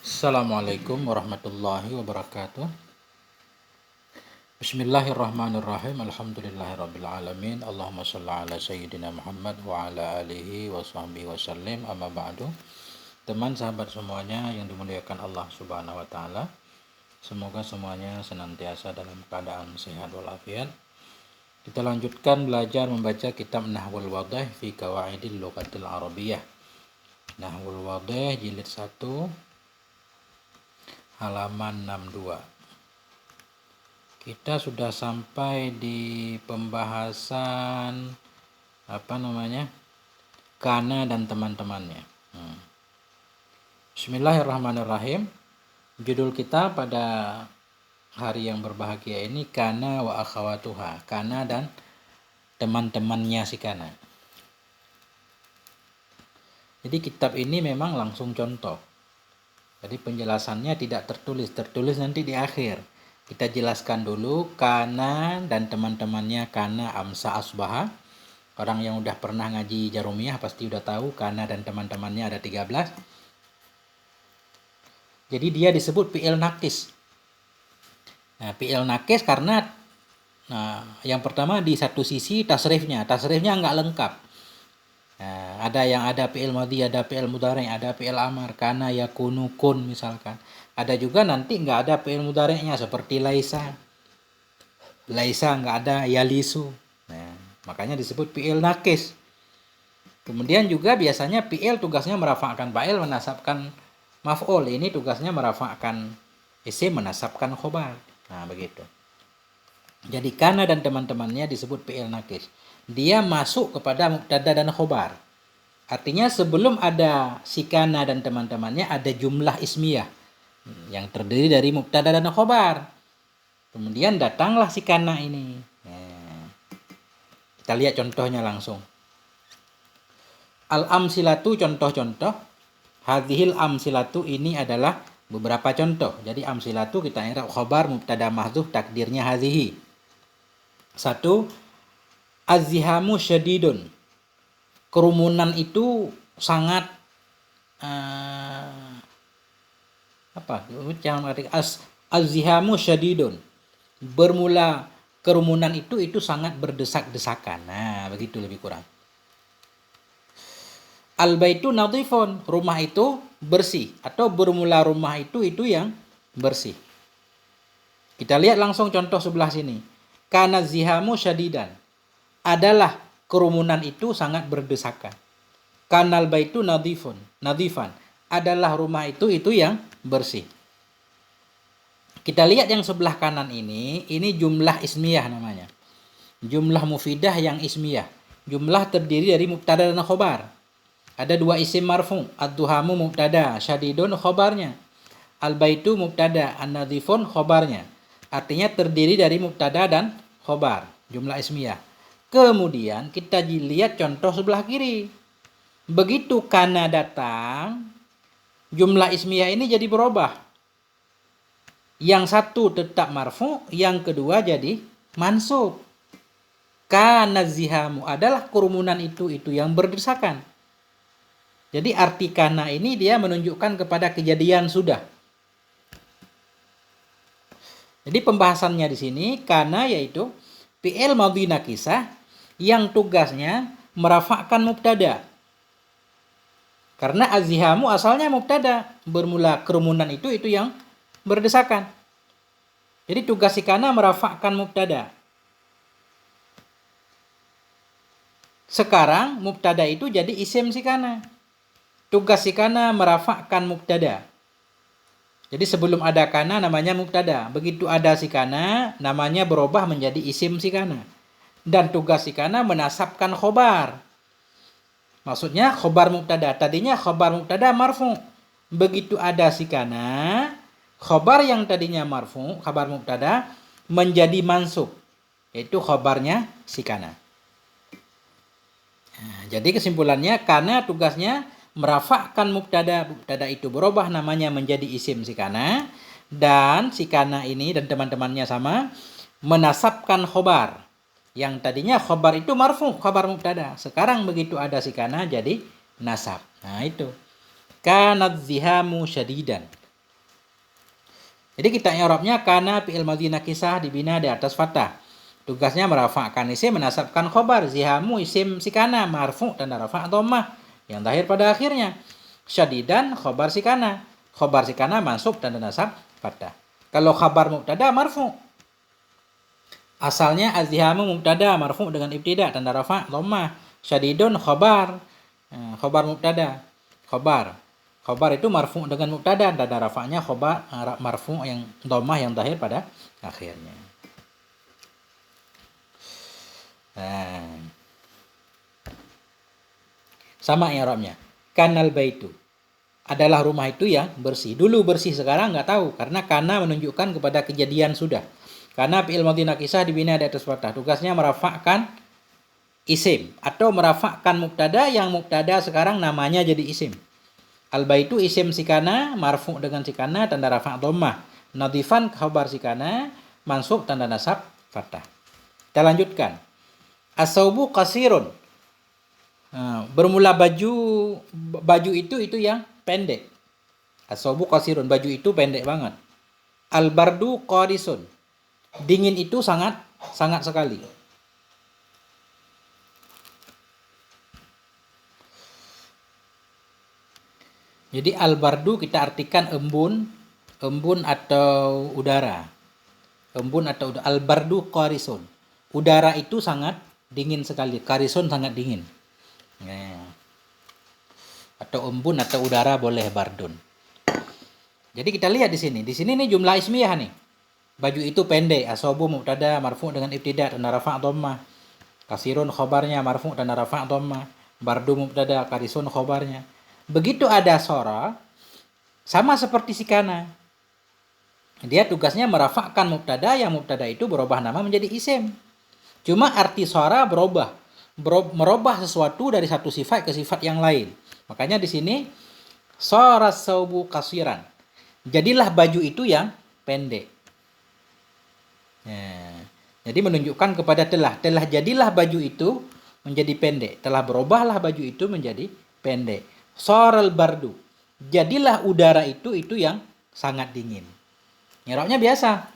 Assalamualaikum warahmatullahi wabarakatuh. Bismillahirrahmanirrahim. Alhamdulillahirrabbilalamin. Allahumma salli ala sayyidina Muhammad wa ala alihi wa sahbihi wa sallim. Amma ba'du. Teman sahabat semuanya yang dimuliakan Allah subhanahu wa ta'ala, semoga semuanya senantiasa dalam keadaan sehat walafiat. Kita lanjutkan belajar membaca kitab Nahwul Wadih fi Qawaidil Lughatil Arabiyyah. Nahwul Wadih jilid 1 halaman 62. Kita sudah sampai di pembahasan kana dan teman-temannya. Bismillahirrahmanirrahim. Judul kita pada hari yang berbahagia ini kana wa akhawatuha, kana dan teman-temannya si kana. Jadi kitab ini memang langsung contoh. Jadi penjelasannya tidak tertulis nanti di akhir. Kita jelaskan dulu kana dan teman-temannya, kana, amsa, asbaha. Orang yang udah pernah ngaji Jarumiyah pasti udah tahu kana dan teman-temannya ada 13. Jadi dia disebut fi'il nakis. Nah, fi'il nakis karena yang pertama di satu sisi tasrifnya nggak lengkap. Nah, ada fi'il madhi, ada fi'il mudhari', ada fi'il amar, kana, yakunu, kun misalkan. Ada juga nanti nggak ada fi'il mudhari'nya seperti laisa. Laisa nggak ada, yalisu. Nah, makanya disebut fi'il nakis. Kemudian juga biasanya fi'il tugasnya merafa'kan fa'il, menasabkan maf'ul. Ini tugasnya merafa'kan isim, menasabkan khobar. Nah, begitu. Jadi kana dan teman-temannya disebut fi'il nakis. Dia masuk kepada mubtada dan khobar. Artinya sebelum ada si kana dan teman-temannya ada jumlah ismiyah yang terdiri dari mubtada dan khobar. Kemudian datanglah si kana ini. Kita lihat contohnya langsung. Al-amsilatu, contoh-contoh. Hadhil amsilatu, ini adalah beberapa contoh. Jadi amsilatu kita i'rab khobar mubtada mahdzuf takdirnya hadhihi. 1. Az-zihamu syadidun. Kerumunan itu sangat az-zihamu syadidun. Bermula kerumunan itu sangat berdesak-desakan. Nah, begitu lebih kurang. Al-baitu nadhifun, rumah itu bersih, atau bermula rumah itu yang bersih. Kita lihat langsung contoh sebelah sini. Kana zihamu syadidan. Adalah kerumunan itu sangat berdesakan. Kanal baitu nadhifan. Adalah rumah itu yang bersih. Kita lihat yang sebelah kanan ini jumlah ismiyah namanya. Jumlah mufidah yang ismiyah. Jumlah terdiri dari mubtada dan khobar. Ada 2 isim marfu, ad-duhamu mubtada, syadidun khobarnya. Al-baitu mubtada, an-nadhifun khobarnya. Artinya terdiri dari mubtada dan khobar, jumlah ismiyah. Kemudian kita lihat contoh sebelah kiri. Begitu kana datang, jumlah ismiyah ini jadi berubah. Yang satu tetap marfu, yang kedua jadi mansub. Kana zihamu, adalah kerumunan itu yang berdesakan. Jadi arti kana ini dia menunjukkan kepada kejadian sudah. Jadi pembahasannya di sini kana yaitu fi'il madhi nakisah yang tugasnya merafa'kan mubtada. Karena az-zihamu asalnya mubtada, bermula kerumunan itu yang berdesakan. Jadi tugas si kana merafa'kan mubtada. Sekarang mubtada itu jadi isim si kana. Tugas si kana merafa'kan mubtada. Jadi sebelum ada kana namanya mubtada. Begitu ada si kana namanya berubah menjadi isim si kana. Dan tugas si kana menasabkan khobar. Maksudnya khobar mubtada. Tadinya khobar mubtada marfu. Begitu ada si kana, khobar yang tadinya marfu, khabar mubtada menjadi mansub. Yaitu khobarnya si kana. Nah, jadi kesimpulannya kana tugasnya merafa'kan mubtada. Mubtada itu berubah namanya menjadi isim si kana. Dan si kana ini dan teman-temannya sama menasabkan khobar. Yang tadinya khobar itu marfu, khobar mubtada. Sekarang begitu ada si kana jadi nasab. Nah itu. Kanat zihamu syadidan. Jadi kita i'rabnya kana fi'il madhi nakisah dibina di atas fathah. Tugasnya merafa'kan isim, menasabkan khobar. Zihamu isim si kana, marfu' tanda rafa' dhammah yang zahir pada akhirnya. Syadidan khobar si kana. Khobar si kana mansub tanda nasab fathah. Kalau khabar mubtada marfu'. Asalnya azzihamu mubtada marfu' dengan ibtida tanda rafa' dhammah. Syadidun khobar. Khobar mubtada. Khobar itu marfu' dengan mubtada, tanda rafa'nya khobar marfu' yang dhammah yang zahir pada akhirnya. Sama i'rabnya. Kanal baitu adalah rumah itu yang bersih. Dulu bersih, sekarang nggak tahu karena kana menunjukkan kepada kejadian sudah. Karena fi'il madhi nakisah dibina di atas fathah. Tugasnya merafa'kan isim atau merafa'kan mubtada yang mubtada sekarang namanya jadi isim. Al-baitu isim sikana marfu' dengan sikana tanda rafa' dhammah. Nadhifan khabar sikana mansub tanda nasab fathah. Kita lanjutkan. As-saubu qasirun. Bermula baju itu yang pendek. As-saubu qasirun, baju itu pendek banget. Al-bardu qadisun. Dingin itu sangat sekali. Jadi al-bardu kita artikan embun atau udara. Al-bardu qarisun. Udara itu sangat dingin sekali. Qarisun sangat dingin. Atau embun atau udara boleh bardun. Jadi kita lihat di sini. Di sini nih jumlah ismiyah nih. Baju itu pendek. Asobu mubtada marfu' dengan ibtida tanda rafa' dhammah. Kasirun khobarnya marfu' tanda rafa' dhammah. Bardu mubtada, qarisun khobarnya. Begitu ada sora, sama seperti si kana. Dia tugasnya merafa'kan mubtada, yang mubtada itu berubah nama menjadi isim. Cuma arti sora merubah sesuatu dari satu sifat ke sifat yang lain. Makanya di sini sora saubu qasiran. Jadilah baju itu yang pendek. Jadi menunjukkan kepada telah jadilah baju itu menjadi pendek. Telah berubahlah baju itu menjadi pendek. Soral bardu. Jadilah udara itu yang sangat dingin. I'rabnya biasa.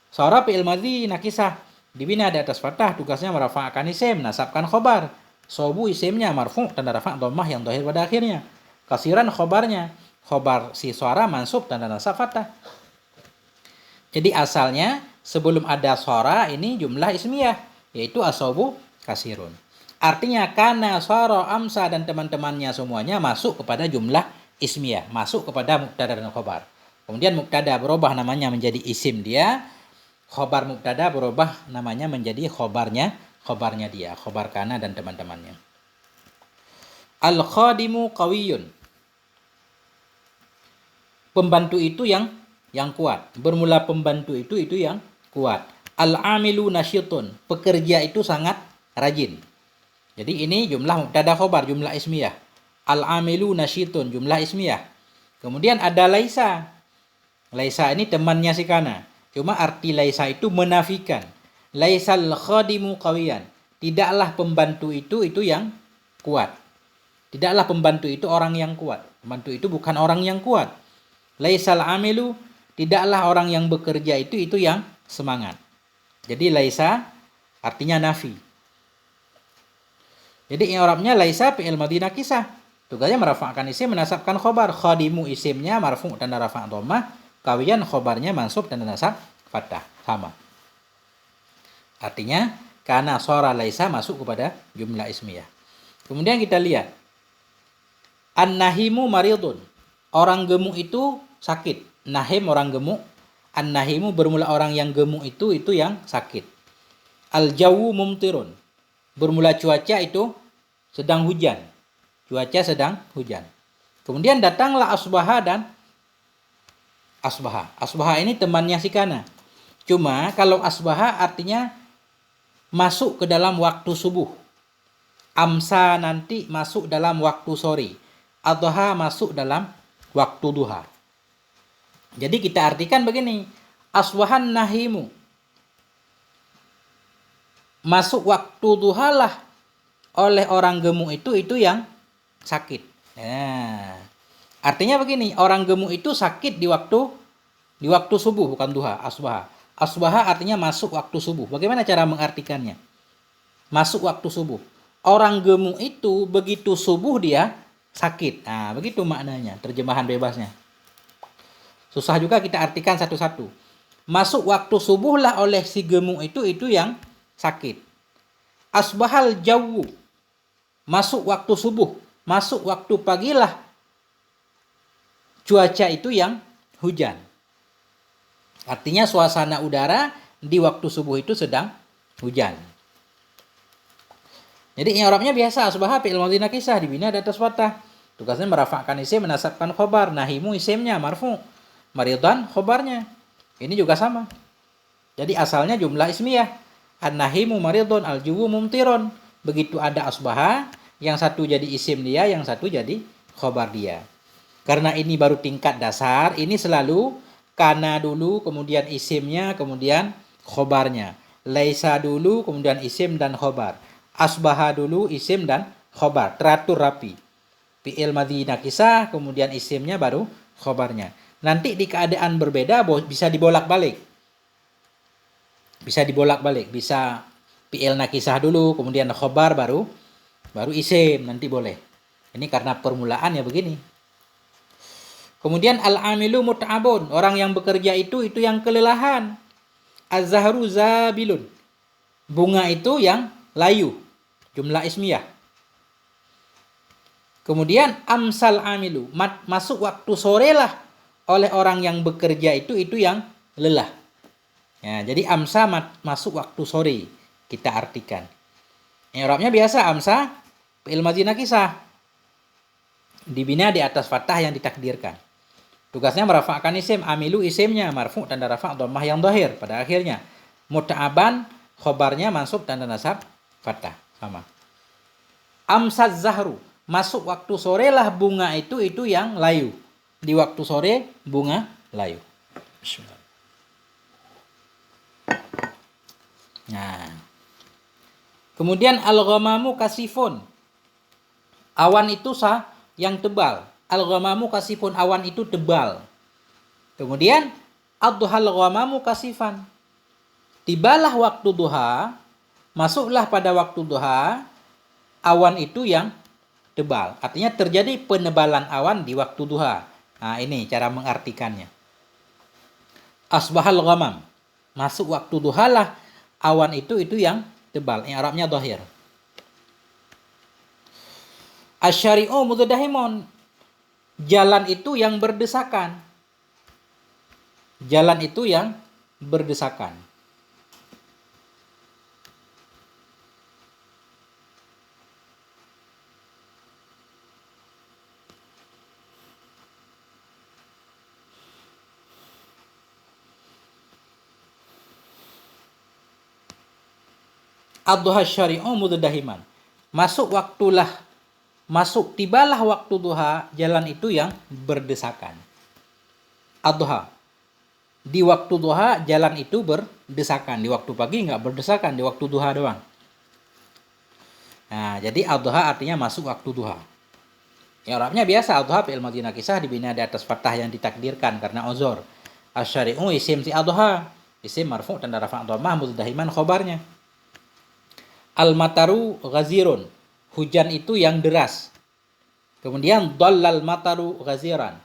Sora fi'il madhi nakisah dibina di atas fathah, tugasnya merafa'kan isim, nasabkan khobar. Sobu isimnya marfu' tanda rafa' dhammah yang zahir pada akhirnya. Kasiran khobarnya. Khobar si sora mansub tanda nasab fathah. Jadi asalnya sebelum ada sora ini jumlah ismiyah, yaitu asobu kasirun. Artinya kana, sara, amsa dan teman-temannya semuanya masuk kepada jumlah ismiyah, masuk kepada mubtada dan khobar. Kemudian mubtada berubah namanya menjadi isim dia, khobar mubtada berubah namanya menjadi khobarnya dia, khobar kana dan teman-temannya. Al-khadimu qawiyun. Pembantu itu yang kuat. Bermula pembantu itu yang kuat. Al-amilu nasyitun. Pekerja itu sangat rajin. Jadi ini jumlah mubtada khobar, jumlah ismiyah. Al-amilu nasyitun, jumlah ismiyah. Kemudian ada laisa. Laisa ini temannya si kana. Cuma arti laisa itu menafikan. Laisal khadimu qawiyan. Tidaklah pembantu itu yang kuat. Tidaklah pembantu itu orang yang kuat. Pembantu itu bukan orang yang kuat. Laisal amilu, tidaklah orang yang bekerja itu yang semangat. Jadi laisa artinya nafi. Jadi i'rabnya laisa fi'il madhi nakisah. Tugasnya merafa'kan isim, menasabkan khobar. Khadimu isimnya marfu' tanda rafa' dhammah, qawiyan khobarnya mansub tanda nasab fathah. Sama. Artinya kana sora laisa masuk kepada jumlah ismiyah. Kemudian kita lihat an-nahimu maridun. Orang gemuk itu sakit. Nahim orang gemuk. An-nahimu bermula orang yang gemuk itu yang sakit. Al-jawu mumtirun. Bermula cuaca itu sedang hujan. Cuaca sedang hujan. Kemudian datanglah asbaha dan asbaha. Asbaha ini temannya si kana. Cuma kalau asbaha artinya masuk ke dalam waktu subuh. Amsa nanti masuk dalam waktu sore. Adha masuk dalam waktu duha. Jadi kita artikan begini. Asbahan nahimu. Masuk waktu duha lah oleh orang gemuk itu yang sakit. Artinya begini, orang gemuk itu sakit di waktu Di waktu subuh, bukan duha, asbaha. Asbaha artinya masuk waktu subuh. Bagaimana cara mengartikannya? Masuk waktu subuh. Orang gemuk itu begitu subuh dia sakit. Nah, begitu maknanya, terjemahan bebasnya. Susah juga kita artikan satu-satu. Masuk waktu subuh lah oleh si gemuk itu yang sakit. Asbahal jawu. Masuk waktu subuh. Masuk waktu pagilah cuaca itu yang hujan. Artinya suasana udara di waktu subuh itu sedang hujan. Jadi i'rabnya biasa, asbaha fi'il madhi nakisah dibina di atas fathah. Tugasnya merafa'kan isim, menasabkan khobar. Nahimu isimnya marfu', maridan khobarnya. Ini juga sama. Jadi asalnya jumlah ismiyah. An-nahimu maridun, al-juwu mumtirun. Begitu ada asbaha, yang satu jadi isim dia, yang satu jadi khobar dia. Karena ini baru tingkat dasar, ini selalu kana dulu, kemudian isimnya, kemudian khobarnya. Laisa dulu, kemudian isim dan khobar. Asbaha dulu, isim dan khobar. Teratur rapi. Fi'il madhi nakisah, kemudian isimnya baru khobarnya. Nanti di keadaan berbeda bisa dibolak-balik. Bisa dibolak-balik. Bisa fi'il nakisah dulu, kemudian khobar baru isim. Nanti boleh. Ini karena permulaannya begini. Kemudian al-amilu mut'abun, orang yang bekerja itu yang kelelahan. Az-zahru zabilun, bunga itu yang layu, jumlah ismiyah. Kemudian amsal amilu, masuk waktu sore lah oleh orang yang bekerja itu yang lelah. Ya, jadi amsa masuk waktu sore, kita artikan. I'rabnya biasa, amsa fi'il madhi nakisah, dibina di atas fathah yang ditakdirkan. Tugasnya merafa'kan isim, amilu isimnya marfu' tanda rafa' dhammah yang dhahir pada akhirnya. Muta'aban khobarnya mansub tanda nasab fathah, sama. Amsaz zahru, masuk waktu sore lah bunga itu yang layu. Di waktu sore bunga layu. Bismillah. Nah. Kemudian al-ghamamu kasifun. Awan itu yang tebal. Al-ghamamu kasifun, awan itu tebal. Kemudian ad-duhal ghamamu kasifan. Tibalah waktu duha, masuklah pada waktu duha, awan itu yang tebal. Artinya terjadi penebalan awan di waktu duha. Nah, ini cara mengartikannya. Asbahal ghamam, masuk waktu duha lah awan itu yang tebal. I'rabnya dhahir. Asyari'u mudadahimun, jalan itu yang berdesakan. Jalan itu yang berdesakan. Ad-duha syari'u mudadahiman. Tibalah waktu duha, jalan itu yang berdesakan. Ad-duha, di waktu duha jalan itu berdesakan. Di waktu pagi nggak berdesakan, di waktu duha doang. Nah, jadi ad-duha artinya masuk waktu duha. I'rabnya biasa, ad-duha fi'il madhi nakisah dibina di atas fathah yang ditakdirkan karena uzur. Asy-syari'u isim si ad-duha, isim marfu' tanda rafa' dhammah, mudadahiman khobarnya. Al-mataru ghazirun, hujan itu yang deras. Kemudian dhallal mataru ghaziran,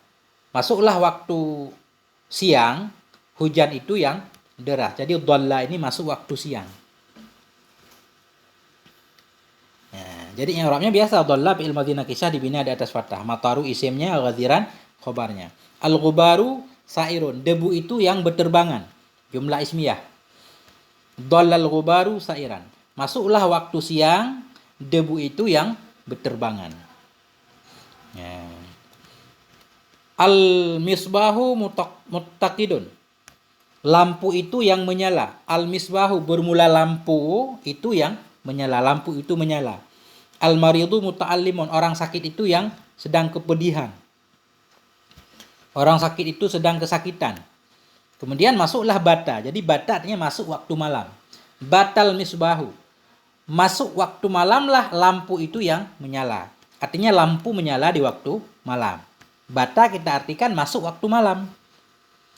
masuklah waktu siang, hujan itu yang deras. Jadi dhalla ini masuk waktu siang. Nah, jadi i'rabnya biasa, dhalla fi'il madhi nakisah dibina di atas fathah, mataru isimnya, ghaziran khobarnya. Al-ghubaru sairun, debu itu yang berterbangan, jumlah ismiyah. Dhallal ghubaru sairan, masuklah waktu siang, debu itu yang berterbangan. Ya. Al-misbahu muttaqidun, lampu itu yang menyala. Al-misbahu bermula lampu itu yang menyala, lampu itu menyala. Al-maridu muta'allimun, orang sakit itu yang sedang kepedihan. Orang sakit itu sedang kesakitan. Kemudian masuklah bata, jadi bata artinya masuk waktu malam. Batal misbahu, masuk waktu malam lah lampu itu yang menyala. Artinya lampu menyala di waktu malam. Bata kita artikan masuk waktu malam.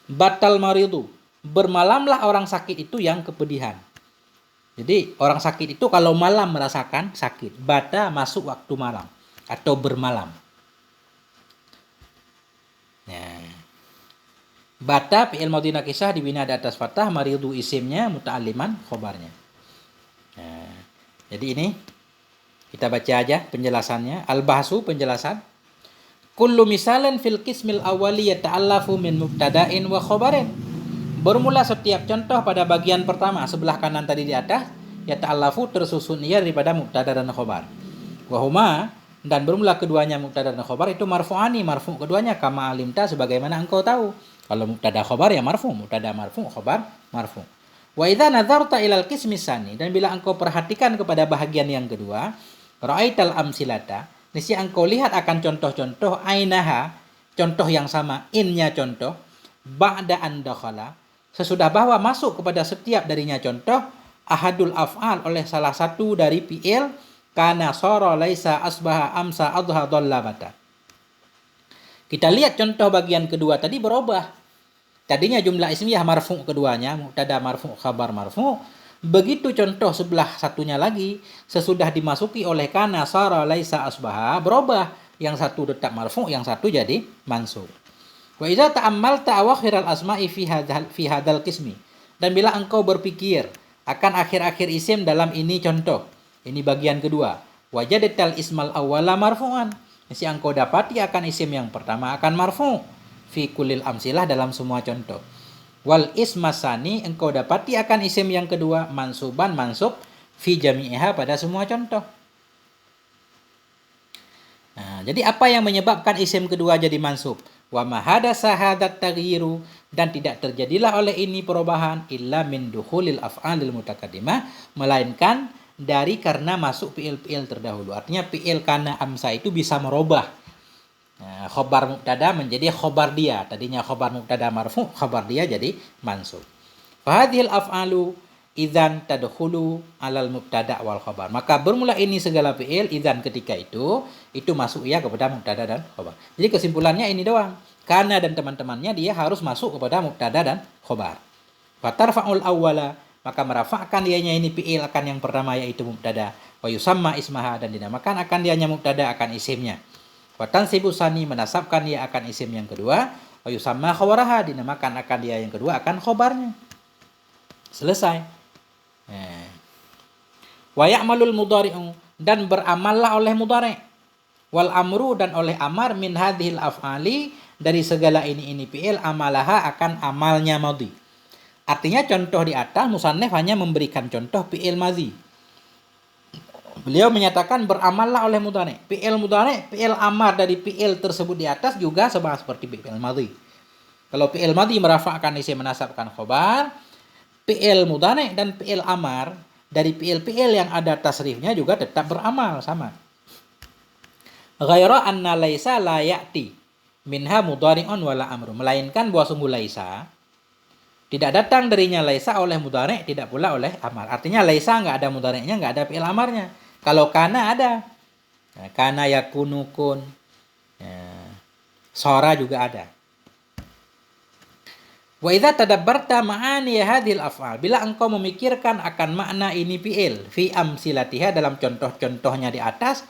batal maridu, bermalamlah orang sakit itu yang kepedihan. Jadi orang sakit itu kalau malam merasakan sakit, bata masuk waktu malam atau bermalam. Nah, bata fi'il madhi nakisah dibina di atas fathah, maridu isimnya, muta'alliman khobarnya. Nah, jadi ini kita baca aja penjelasannya. Al-bahsu penjelasan. Kullu misalan fil qismil awwali yata'allafu min mubtada'in wa khobarin. Bermula setiap contoh pada bagian pertama sebelah kanan tadi di atas, yata'allafu tersusun ia daripada mubtada dan khobar. Wa huma, dan bermula keduanya mubtada dan khobar itu marfu'ani, marfu' keduanya kama alimta sebagaimana engkau tahu. Kalau mubtada khobar ya marfu', mubtada marfu', khobar marfu'. Wa idza nazarta ilal qismi tsani, dan bila engkau perhatikan kepada bahagian yang kedua, ra'aital amsilata, niscaya engkau lihat akan contoh-contoh ainaha, contoh yang sama, innya contoh, ba'da an dakhala, sesudah bahwa masuk kepada setiap darinya contoh, ahadul af'al oleh salah satu dari fi'il, kana sara laisa asbaha amsa adha dhalla bata. Kita lihat contoh bagian kedua tadi berubah. Tadinya jumlah ismiyah marfu' keduanya, mubtada marfu', khabar marfu'. Begitu contoh sebelah satunya lagi, sesudah dimasuki oleh kana sara laisa asbaha, berubah. Yang satu tetap marfu', yang satu jadi mansub. Wa idza ta'ammalta awakhiral asma'i fi hadzal qismi. Dan bila engkau berpikir akan akhir-akhir isim dalam ini contoh, ini bagian kedua, wajadatal ismal awwala marfu'an. Mesti engkau dapati akan isim yang pertama akan marfu' fi kulil amsilah dalam semua contoh. Wal ismasani engkau dapati akan isim yang kedua mansuban mansub fi jami'iha pada semua contoh. Nah, jadi apa yang menyebabkan isim kedua jadi mansub? Wa ma hadasa hadat taghyiru, dan tidak terjadilah oleh ini perubahan illa min dukhulil af'alil mutaqaddimah, melainkan dari karena masuk fi'il-fi'il terdahulu. Artinya fi'il kana amsa itu bisa merubah khobar mubtada menjadi khobar dia. Tadinya khobar mubtada marfu', khobar dia jadi mansub. Fahadhil af'alu idzan tadkhulu alal mubtada wal khobar. Maka bermula ini segala fi'il idzan ketika itu masuk ia kepada mubtada dan khobar. Jadi kesimpulannya ini doang. Kana dan teman-temannya dia harus masuk kepada mubtada dan khobar. Fatarfa'ul awwala, maka merafa'kan dianya ini fi'il akan yang pertama yaitu mubtada. Wa yusamma ismaha, dan dinamakan akan dianya mubtada akan isimnya. Wa tansibu sani, menasabkan dia akan isim yang kedua. Wa yusamma khawaraha, dinamakan akan dia yang kedua akan khobarnya. Selesai. Wa ya'malul mudhari'u, dan beramallah oleh mudhari'. Wal amru, dan oleh amar min hadhil af'ali, dari segala ini fi'il, amalaha akan amalnya madhi. Artinya contoh di atas musannif hanya memberikan contoh fi'il madhi. Beliau menyatakan beramallah oleh mudhari'. Fi'il mudhari', fi'il amar dari fi'il tersebut di atas juga sama seperti fi'il madhi. Kalau fi'il madhi merafa'kan isim menasabkan khobar, fi'il mudhari' dan fi'il amar dari fi'il-fi'il yang ada tasrifnya juga tetap beramal sama. Ghaira anna laisa la ya'ti minha mudhari'un wala amru, melainkan bahwa sungguh laisa tidak datang darinya laisa oleh mudhari', tidak pula oleh amar. Artinya laisa enggak ada mudhari'nya, enggak ada fi'il amarnya. Kalau kana ada. Kana yakunu kun. Sora juga ada. Wa idza tadabbarta ma'ani hadhil af'al, bila engkau memikirkan akan makna ini fi'il fi amsilatiha dalam contoh-contohnya di atas,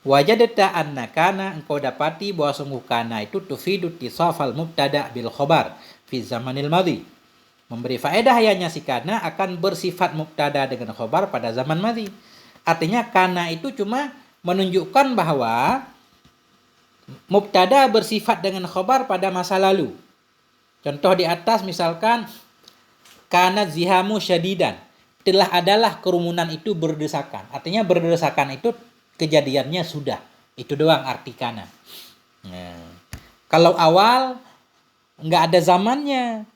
wajadta anna kana, engkau dapati bahwa sungguh kana itu tufidu tisafal mubtada bil khobar fi zamanil madhi. Memberi faedah hayanya si kana akan bersifat mubtada dengan khobar pada zaman madhi. Artinya kana itu cuma menunjukkan bahwa mubtada bersifat dengan khobar pada masa lalu. Contoh di atas misalkan kana zihamu syadidan, telah adalah kerumunan itu berdesakan. Artinya berdesakan itu kejadiannya sudah. Itu doang arti kana. Kalau awal nggak ada zamannya,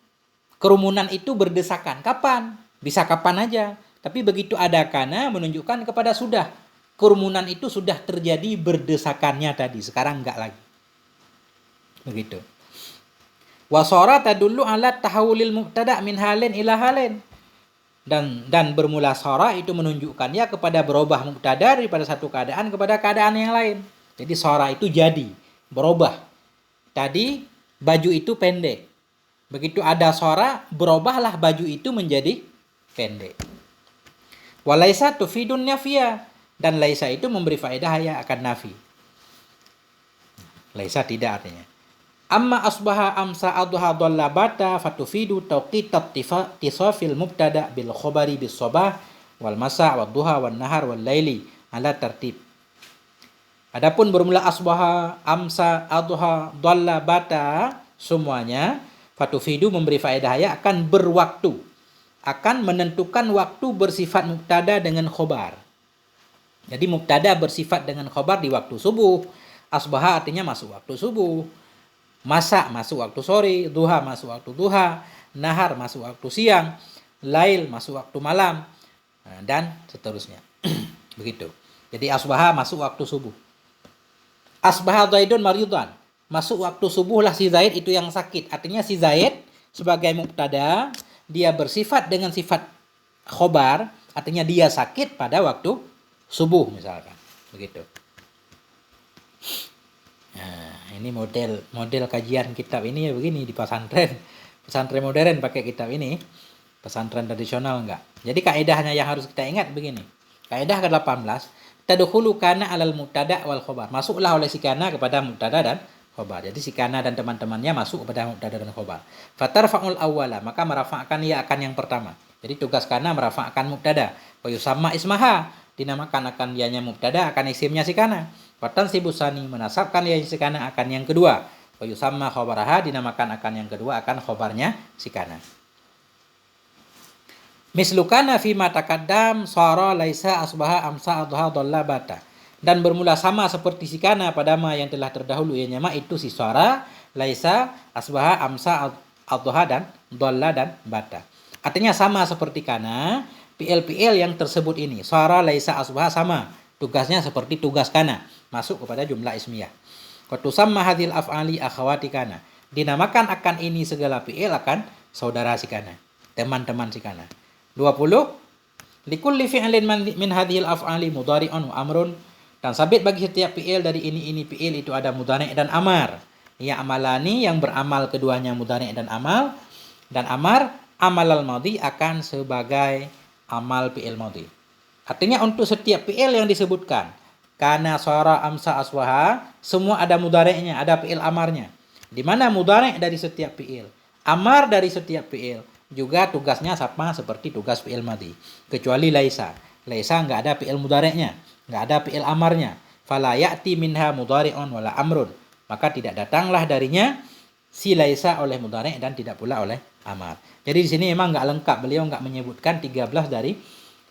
kerumunan itu berdesakan. Kapan? Bisa kapan aja. Tapi begitu ada kana menunjukkan kepada sudah. Kerumunan itu sudah terjadi berdesakannya tadi. Sekarang enggak lagi. Begitu. Wasara tadullu ala tahawulil mubtada min halin ila halin. Dan bermula sara itu menunjukkannya kepada berubah mubtada daripada satu keadaan kepada keadaan yang lain. Jadi sara itu jadi, berubah. Tadi baju itu pendek. Begitu ada suara, berubahlah baju itu menjadi pendek. Walaisa tufidun nafiyah, dan laisa itu memberi faedah ya akan nafi. Laisa tidak artinya. Amma asbaha amsa adha dhalla bata fatufidu tawqitat tisafil mubtada bil khabari bis sabah wal masa wad duha wan nahar wal laili ala tertib. Adapun bermula asbaha amsa adha dhalla bata semuanya fatufidu memberi faedah ya akan berwaktu, akan menentukan waktu bersifat mubtada dengan khobar. Jadi mubtada bersifat dengan khobar di waktu subuh. Asbaha artinya masuk waktu subuh. Masa masuk waktu sore. Duha masuk waktu duha. Nahar masuk waktu siang. Lail masuk waktu malam. Dan seterusnya. Begitu. Jadi asbaha masuk waktu subuh. Asbaha Zaidun maridhan. Masuk waktu subuh lah si Zaid itu yang sakit. Artinya si Zaid sebagai mubtada, dia bersifat dengan sifat khobar. Artinya dia sakit pada waktu subuh misalkan. Begitu. Nah, ini model kajian kitab ini ya begini di pesantren. Pesantren modern pakai kitab ini. Pesantren tradisional enggak. Jadi kaedahnya yang harus kita ingat begini. Kaedah ke-18, tadkhulu kana alal mubtada wal khobar. Masuklah oleh si kana kepada mubtada dan khobar. Jadi si kana dan teman-temannya masuk kepada mubtada dan khobar. Fatarfa'ul awwala, maka merafa'kan ya akan yang pertama. Jadi tugas kana merafa'kan mubtada. Wa yusamma ismaha, dinamakan akan dianya mubtada, akan isimnya si kana. Watan sibusani, menasabkan ya si kana akan yang kedua. Wa yusamma khobaraha, dinamakan akan yang kedua akan khobarnya si kana. Mislukana fima taqaddam sara laisa asbaha amsa adha dhalla bata. Dan bermula sama seperti si kana pada ma yang telah terdahulu ianya ma itu si sara, laisa, asbaha, amsa, adha dan dhalla dan bata. Artinya sama seperti kana, PL yang tersebut ini. Sara, laisa, asbaha sama. Tugasnya seperti tugas kana, masuk kepada jumlah ismiyah. Wa tusamma hadhil af'ali akhawati kana. Dinamakan akan ini segala PL akan saudara si kana, teman-teman si kana. 20. Likulli fi'lin min hadhil af'ali mudhari'un wa amrun. Dan sabit bagi setiap fi'il dari ini fi'il itu ada mudhari' dan amar. Ya amalani yang beramal keduanya mudhari' dan amal. Dan amar amal al-madhi akan sebagai amal fi'il madhi. Artinya untuk setiap fi'il yang disebutkan, kana, sara, amsa, aswaha, semua ada mudhari'nya, ada fi'il amarnya. Di mana mudhari' dari setiap fi'il, amar dari setiap fi'il, juga tugasnya sama seperti tugas fi'il madhi. Kecuali laisa. Laisa enggak ada fi'il mudhari'nya, enggak ada fi'il amarnya. Fala ya'ti minha mudhari'un wala amrun. Maka tidak datanglah darinya si laisa oleh mudhari' dan tidak pula oleh amar. Jadi di sini memang enggak lengkap, beliau enggak menyebutkan 13 dari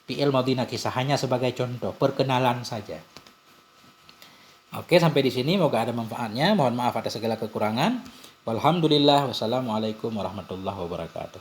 fi'il madhi nakisah, hanya sebagai contoh, perkenalan saja. Oke, sampai di sini moga ada manfaatnya. Mohon maaf atas segala kekurangan. Walhamdulillah, wassalamualaikum warahmatullahi wabarakatuh.